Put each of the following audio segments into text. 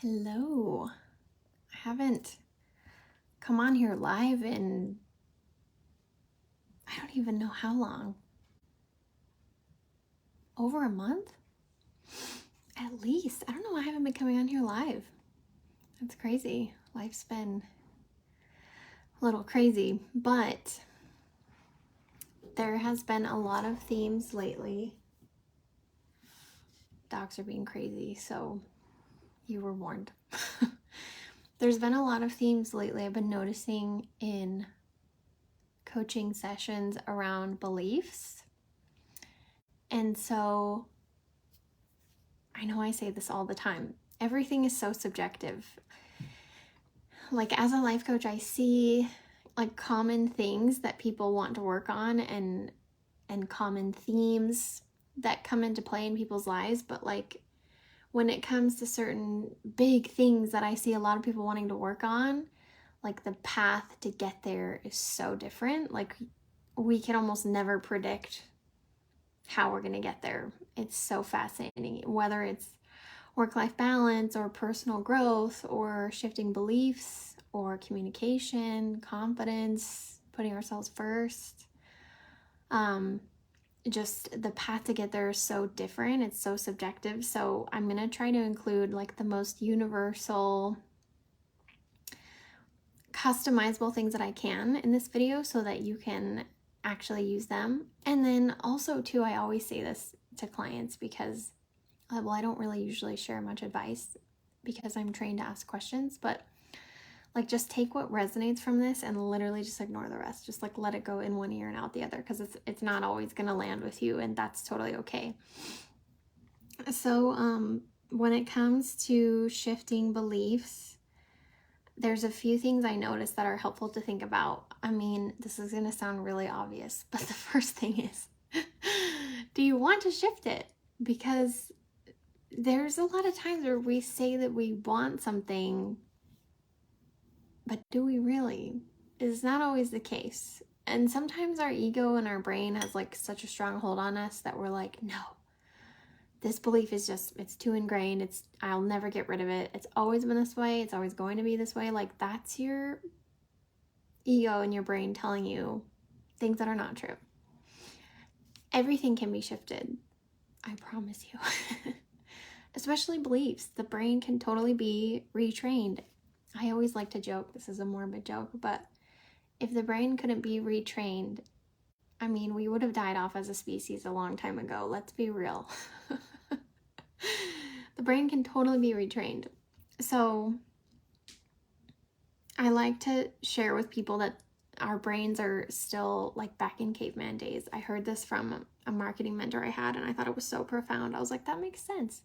Hello. I haven't come on here live in I don't even know how long. Over a month? At least. I don't know why I haven't been coming on here live. That's crazy. Life's been a little crazy, but there has been a lot of themes lately. Dogs are being crazy, so you were warned. There's been a lot of themes lately I've been noticing in coaching sessions around beliefs. And so I know I say this all the time. Everything is so subjective. Like as a life coach, I see like common things that people want to work on and common themes that come into play in people's lives, but like when it comes to certain big things that I see a lot of people wanting to work on, like the path to get there is so different. Like we can almost never predict how we're going to get there. It's so fascinating, whether it's work-life balance or personal growth or shifting beliefs or communication, confidence, putting ourselves first. Just the path to get there is so different. It's so subjective. So I'm going to try to include like the most universal, customizable things that I can in this video so that you can actually use them. And then also too, I always say this to clients because I don't really usually share much advice because I'm trained to ask questions, but like just take what resonates from this and literally just ignore the rest. Just like let it go in one ear and out the other because it's not always going to land with you, and that's totally okay. So when it comes to shifting beliefs, there's a few things I noticed that are helpful to think about. I mean, this is going to sound really obvious, but the first thing is, do you want to shift it? Because there's a lot of times where we say that we want something, but do we really? It's not always the case. And sometimes our ego and our brain has like such a strong hold on us that we're like, no, this belief is just, it's too ingrained. I'll never get rid of it. It's always been this way. It's always going to be this way. Like that's your ego and your brain telling you things that are not true. Everything can be shifted. I promise you. Especially beliefs. The brain can totally be retrained. I always like to joke, this is a morbid joke, but if the brain couldn't be retrained, I mean, we would have died off as a species a long time ago. Let's be real. The brain can totally be retrained. So I like to share with people that our brains are still like back in caveman days. I heard this from a marketing mentor I had, and I thought it was so profound. I was like, that makes sense.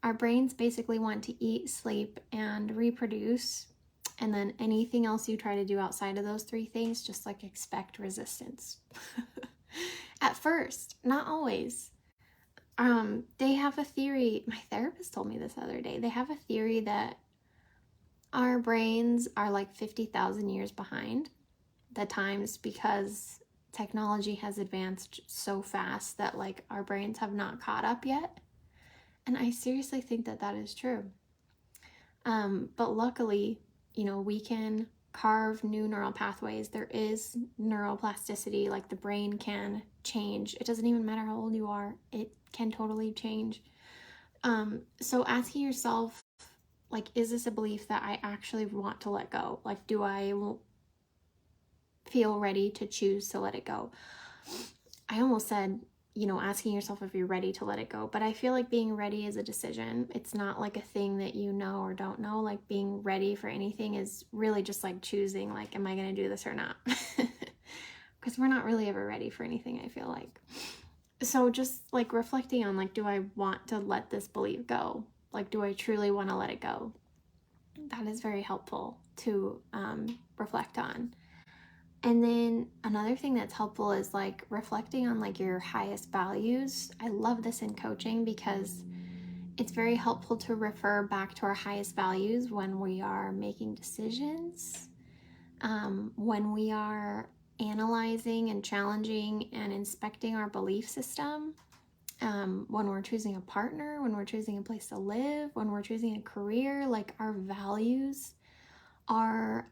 Our brains basically want to eat, sleep, and reproduce. And then anything else you try to do outside of those three things, just like expect resistance. At first, not always. They have a theory, my therapist told me this the other day, they have a theory that our brains are like 50,000 years behind the times because technology has advanced so fast that like our brains have not caught up yet. And I seriously think that that is true. But luckily, we can carve new neural pathways. There is neuroplasticity, like the brain can change. It doesn't even matter how old you are. It can totally change. So asking yourself, like, is this a belief that I actually want to let go? Like, do I feel ready to choose to let it go? I almost said, asking yourself if you're ready to let it go. But I feel like being ready is a decision. It's not like a thing that you know or don't know. Like being ready for anything is really just like choosing, like, am I going to do this or not? Because we're not really ever ready for anything, I feel like. So just like reflecting on, like, do I want to let this belief go? Like, do I truly want to let it go? That is very helpful to reflect on. And then another thing that's helpful is like reflecting on like your highest values. I love this in coaching because it's very helpful to refer back to our highest values when we are making decisions, when we are analyzing and challenging and inspecting our belief system. when we're choosing a partner, when we're choosing a place to live, when we're choosing a career. Like, our values are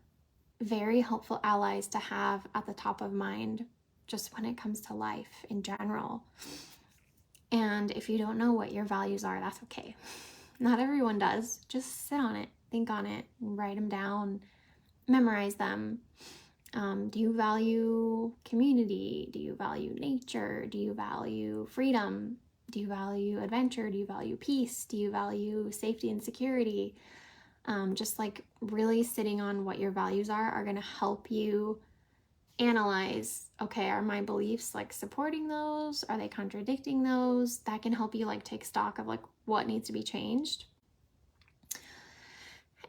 very helpful allies to have at the top of mind just when it comes to life in general. And if you don't know what your values are, that's okay. Not everyone does. Just sit on it, think on it, write them down, memorize them. Do you value community? Do you value nature? Do you value freedom? Do you value adventure? Do you value peace? Do you value safety and security? Just like really sitting on what your values are going to help you analyze, okay, are my beliefs like supporting those? Are they contradicting those? That can help you like take stock of like what needs to be changed.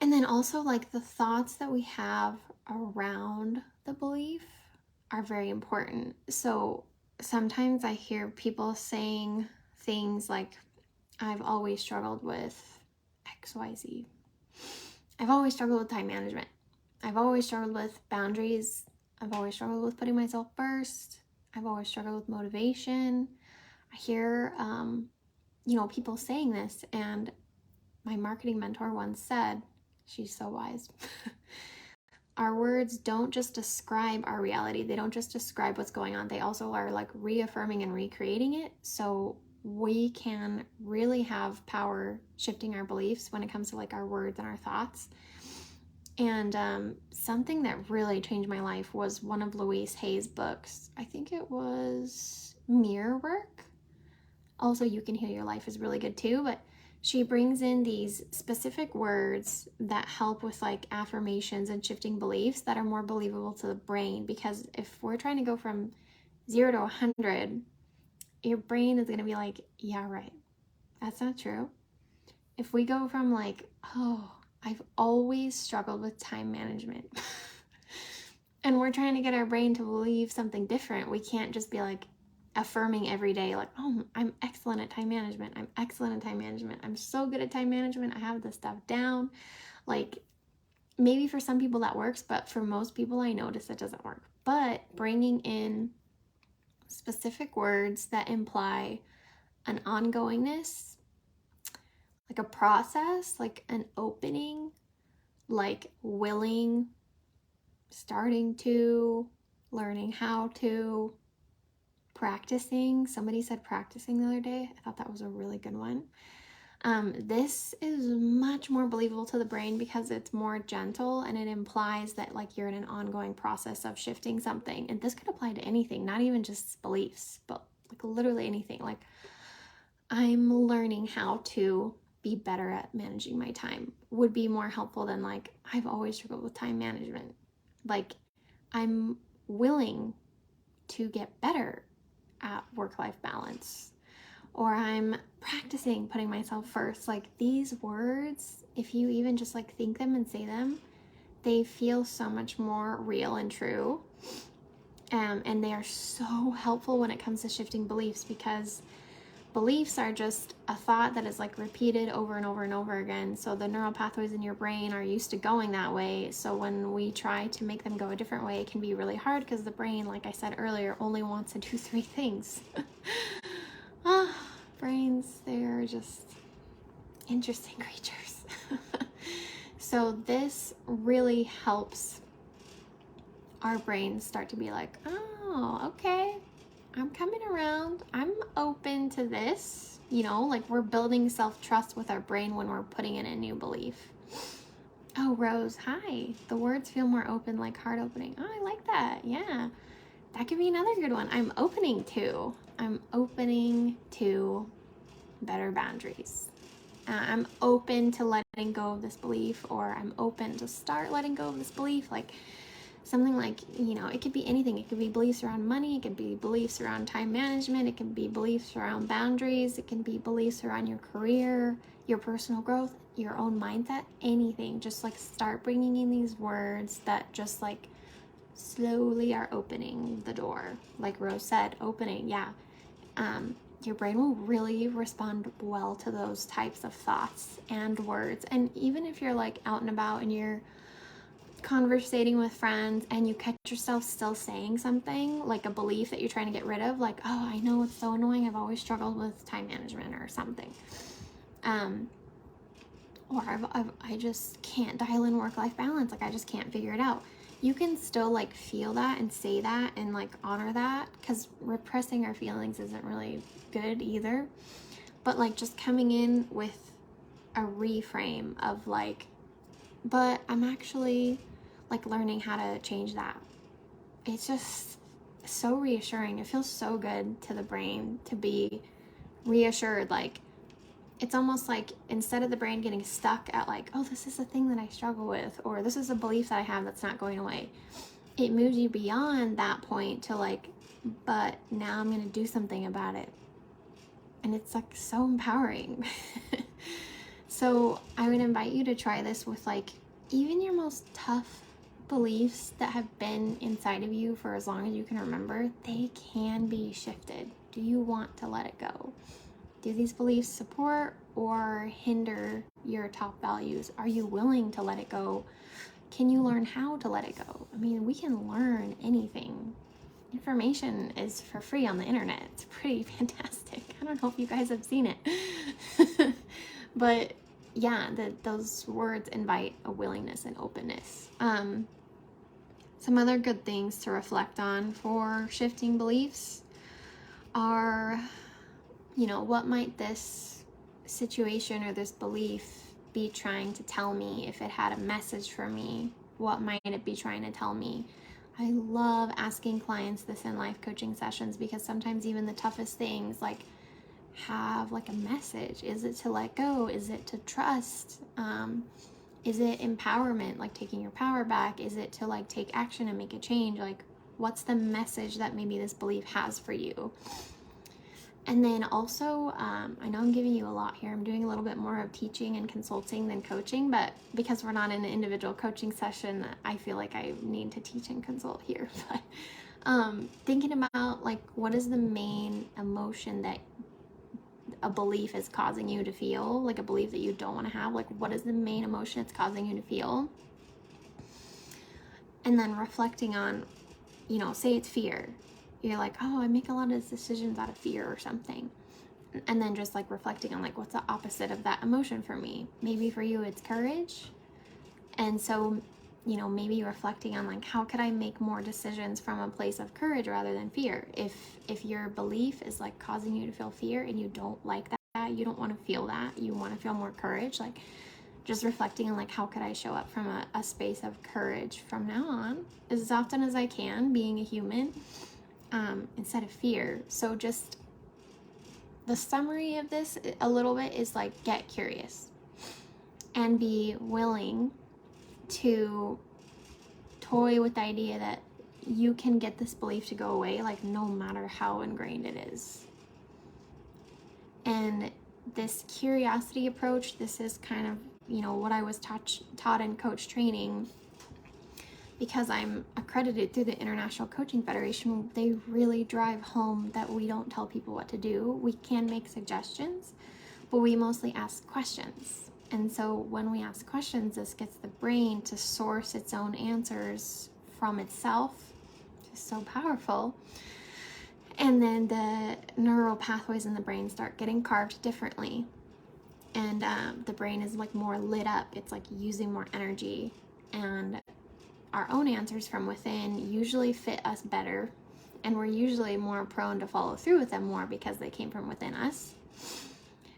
And then also like the thoughts that we have around the belief are very important. So sometimes I hear people saying things like, I've always struggled with XYZ. I've always struggled with time management. I've always struggled with boundaries. I've always struggled with putting myself first. I've always struggled with motivation. I hear, people saying this, and my marketing mentor once said, she's so wise, our words don't just describe our reality. They don't just describe what's going on. They also are like reaffirming and recreating it. So we can really have power shifting our beliefs when it comes to like our words and our thoughts. And something that really changed my life was one of Louise Hay's books. I think it was Mirror Work. Also, You Can Heal Your Life is really good too, but she brings in these specific words that help with like affirmations and shifting beliefs that are more believable to the brain. Because if we're trying to go from 0 to 100, your brain is going to be like, yeah, right. That's not true. If we go from like, oh, I've always struggled with time management, and we're trying to get our brain to believe something different, we can't just be like affirming every day, like, oh, I'm excellent at time management. I'm excellent at time management. I'm so good at time management. I have this stuff down. Like, maybe for some people that works, but for most people I notice it doesn't work. But bringing in specific words that imply an ongoingness, like a process, like an opening, like willing, starting to, learning how to, practicing. Somebody said practicing the other day. I thought that was a really good one. This is much more believable to the brain because it's more gentle, and it implies that like you're in an ongoing process of shifting something. And this could apply to anything, not even just beliefs, but like literally anything. Like, I'm learning how to be better at managing my time would be more helpful than like, I've always struggled with time management. Like, I'm willing to get better at work-life balance, or I'm practicing putting myself first. Like, these words, if you even just like think them and say them, they feel so much more real and true. And they are so helpful when it comes to shifting beliefs, because beliefs are just a thought that is like repeated over and over and over again. So the neural pathways in your brain are used to going that way. So when we try to make them go a different way, it can be really hard because the brain, like I said earlier, only wants to do 3 things. Brains, they're just interesting creatures. So this really helps our brains start to be like, oh, okay, I'm coming around. I'm open to this. Like, we're building self-trust with our brain when we're putting in a new belief. Oh, Rose, hi. The words feel more open, like heart opening. Oh, I like that. Yeah. That could be another good one. I'm opening to better boundaries. I'm open to letting go of this belief, or I'm open to start letting go of this belief. Like, something like, it could be anything. It could be beliefs around money. It could be beliefs around time management. It can be beliefs around boundaries. It can be beliefs around your career, your personal growth, your own mindset, anything. Just like start bringing in these words that just like slowly are opening the door. Like Rose said, opening. Yeah. Your brain will really respond well to those types of thoughts and words. And even if you're like out and about and you're conversating with friends and you catch yourself still saying something, like a belief that you're trying to get rid of, like, oh, I know it's so annoying, I've always struggled with time management or something. Or I just can't dial in work-life balance, like I just can't figure it out. You can still like feel that and say that and like honor that, because repressing our feelings isn't really good either. But like just coming in with a reframe of like, but I'm actually like learning how to change that. It's just so reassuring. It feels so good to the brain to be reassured. Like, it's almost like instead of the brain getting stuck at like, oh, this is a thing that I struggle with, or this is a belief that I have that's not going away, it moves you beyond that point to like, but now I'm going to do something about it. And it's like so empowering. So I would invite you to try this with like even your most tough beliefs that have been inside of you for as long as you can remember. They can be shifted. Do you want to let it go? Do these beliefs support or hinder your top values? Are you willing to let it go? Can you learn how to let it go? I mean, we can learn anything. Information is for free on the internet. It's pretty fantastic. I don't know if you guys have seen it. But yeah, those words invite a willingness and openness. Some other good things to reflect on for shifting beliefs are, you know, what might this situation or this belief be trying to tell me? If it had a message for me, what might it be trying to tell me? I love asking clients this in life coaching sessions, because sometimes even the toughest things like have like a message. Is it to let go? Is it to trust? Is it empowerment, like taking your power back? Is it to like take action and make a change? Like, what's the message that maybe this belief has for you? And then also, I know I'm giving you a lot here. I'm doing a little bit more of teaching and consulting than coaching, but because we're not in an individual coaching session, I feel like I need to teach and consult here. But thinking about like, what is the main emotion that a belief is causing you to feel, like a belief that you don't want to have, like what is the main emotion it's causing you to feel? And then reflecting on, you know, say it's fear. You're like, oh, I make a lot of decisions out of fear or something. And then just like reflecting on like, what's the opposite of that emotion for me? Maybe for you it's courage. And so, you know, maybe reflecting on like, how could I make more decisions from a place of courage rather than fear? If your belief is like causing you to feel fear and you don't like that, you don't want to feel that, you want to feel more courage, like just reflecting on like, how could I show up from a space of courage from now on, as often as I can, being a human, instead of fear. So just the summary of this a little bit is like, get curious and be willing to toy with the idea that you can get this belief to go away, like no matter how ingrained it is. And this curiosity approach, this is kind of, you know, what I was taught in coach training. Because I'm accredited through the International Coaching Federation, they really drive home that we don't tell people what to do. We can make suggestions, but we mostly ask questions. And so when we ask questions, this gets the brain to source its own answers from itself, which is so powerful. And then the neural pathways in the brain start getting carved differently. And the brain is like more lit up. It's like using more energy. And our own answers from within usually fit us better. And we're usually more prone to follow through with them more because they came from within us.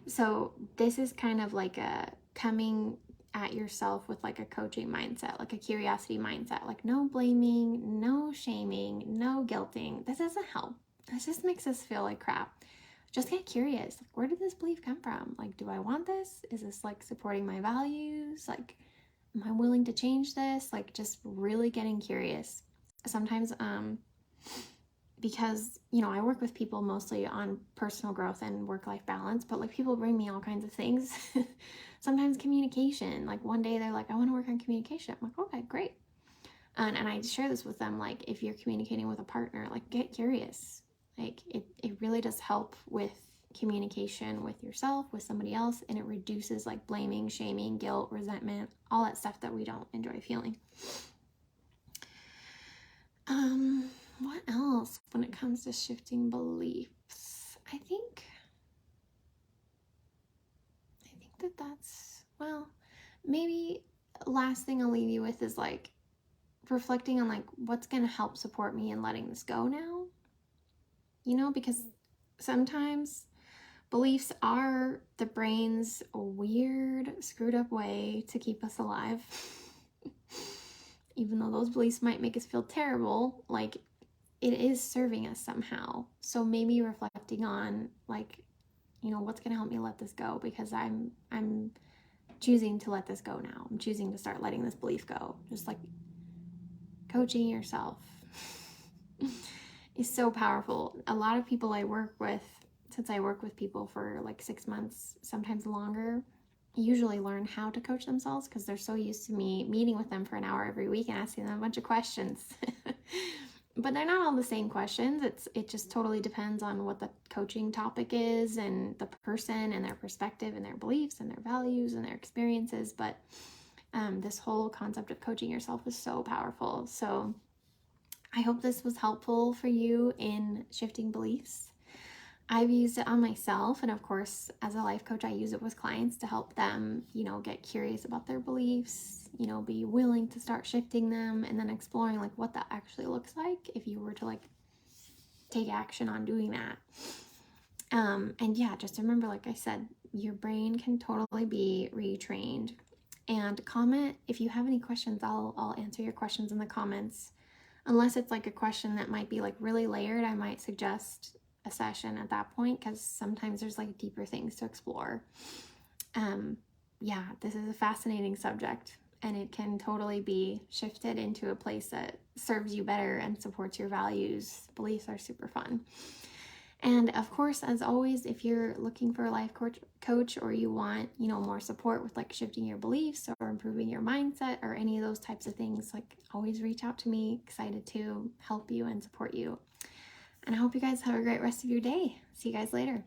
So this is kind of like a coming at yourself with like a coaching mindset, like a curiosity mindset, like no blaming, no shaming, no guilting. This doesn't help. This just makes us feel like crap. Just get curious. Like, where did this belief come from? Like, do I want this? Is this like supporting my values? Like, am I willing to change this? Like, just really getting curious. Sometimes, because, you know, I work with people mostly on personal growth and work-life balance, but like people bring me all kinds of things. Sometimes communication, like one day they're like, I want to work on communication. I'm like, okay, great. And I share this with them. Like, if you're communicating with a partner, like get curious. Like it really does help with communication with yourself, with somebody else, and it reduces like blaming, shaming, guilt, resentment, all that stuff that we don't enjoy feeling. What else when it comes to shifting beliefs? I think that's, well, maybe last thing I'll leave you with is like reflecting on like what's going to help support me in letting this go now. Because sometimes beliefs are the brain's weird, screwed up way to keep us alive. Even though those beliefs might make us feel terrible, like it is serving us somehow. So maybe reflecting on like, what's going to help me let this go, because I'm choosing to let this go now. I'm choosing to start letting this belief go. Just like coaching yourself is so powerful. A lot of people I work with, since I work with people for like 6 months, sometimes longer, usually learn how to coach themselves because they're so used to me meeting with them for an hour every week and asking them a bunch of questions. But they're not all the same questions. It just totally depends on what the coaching topic is and the person and their perspective and their beliefs and their values and their experiences. But this whole concept of coaching yourself is so powerful. So I hope this was helpful for you in shifting beliefs. I've used it on myself, and of course, as a life coach, I use it with clients to help them, get curious about their beliefs, be willing to start shifting them, and then exploring like what that actually looks like if you were to like take action on doing that. And yeah, just remember, like I said, your brain can totally be retrained. And comment if you have any questions. I'll answer your questions in the comments. Unless it's like a question that might be like really layered, I might suggest a session at that point, because sometimes there's like deeper things to explore. Yeah, this is a fascinating subject, and it can totally be shifted into a place that serves you better and supports your values. Beliefs are super fun. And of course, as always, if you're looking for a life coach or you want, more support with like shifting your beliefs or improving your mindset or any of those types of things, like always reach out to me. Excited to help you and support you. And I hope you guys have a great rest of your day. See you guys later.